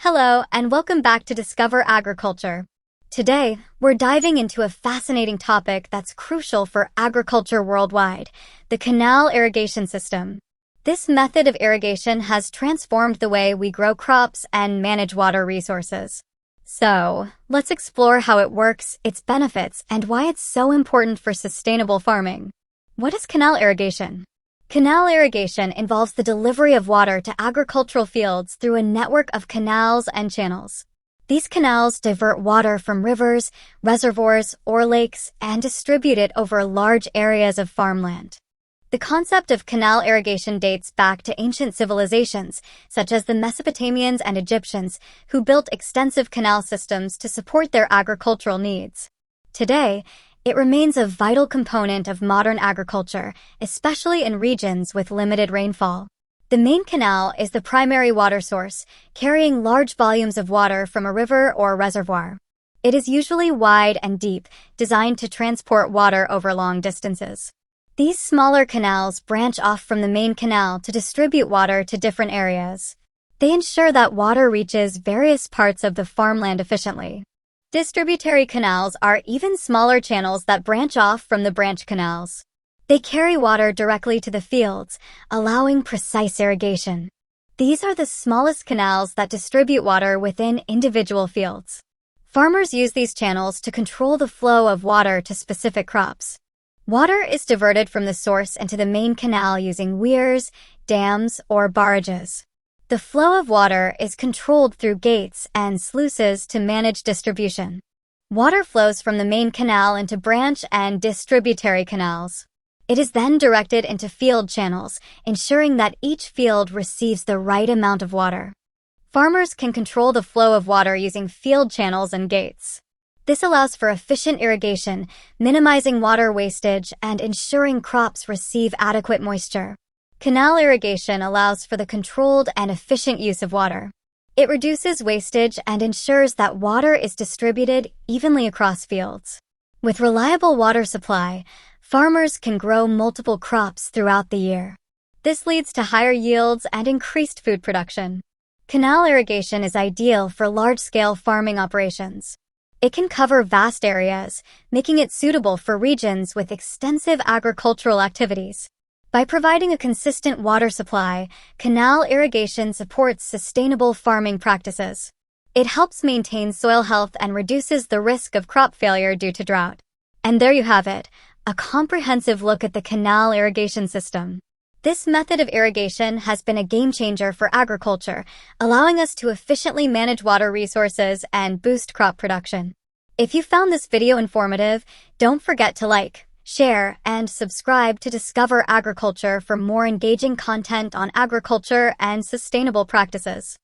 Hello, and welcome back to Discover Agriculture. Today, we're diving into a fascinating topic that's crucial for agriculture worldwide, the canal irrigation system. This method of irrigation has transformed the way we grow crops and manage water resources. So, let's explore how it works, its benefits, and why it's so important for sustainable farming. What is canal irrigation? Canal irrigation involves the delivery of water to agricultural fields through a network of canals and channels. These canals divert water from rivers, reservoirs, or lakes and distribute it over large areas of farmland. The concept of canal irrigation dates back to ancient civilizations, such as the Mesopotamians and Egyptians, who built extensive canal systems to support their agricultural needs. Today, it remains a vital component of modern agriculture, especially in regions with limited rainfall. The main canal is the primary water source, carrying large volumes of water from a river or reservoir. It is usually wide and deep, designed to transport water over long distances. These smaller canals branch off from the main canal to distribute water to different areas. They ensure that water reaches various parts of the farmland efficiently. Distributary canals are even smaller channels that branch off from the branch canals. They carry water directly to the fields, allowing precise irrigation. These are the smallest canals that distribute water within individual fields. Farmers use these channels to control the flow of water to specific crops. Water is diverted from the source into the main canal using weirs, dams, or barrages. The flow of water is controlled through gates and sluices to manage distribution. Water flows from the main canal into branch and distributary canals. It is then directed into field channels, ensuring that each field receives the right amount of water. Farmers can control the flow of water using field channels and gates. This allows for efficient irrigation, minimizing water wastage and ensuring crops receive adequate moisture. Canal irrigation allows for the controlled and efficient use of water. It reduces wastage and ensures that water is distributed evenly across fields. With reliable water supply, farmers can grow multiple crops throughout the year. This leads to higher yields and increased food production. Canal irrigation is ideal for large-scale farming operations. It can cover vast areas, making it suitable for regions with extensive agricultural activities. By providing a consistent water supply, canal irrigation supports sustainable farming practices. It helps maintain soil health and reduces the risk of crop failure due to drought. And there you have it, a comprehensive look at the canal irrigation system. This method of irrigation has been a game changer for agriculture, allowing us to efficiently manage water resources and boost crop production. If you found this video informative, don't forget to like, share, and subscribe to Discover Agriculture for more engaging content on agriculture and sustainable practices.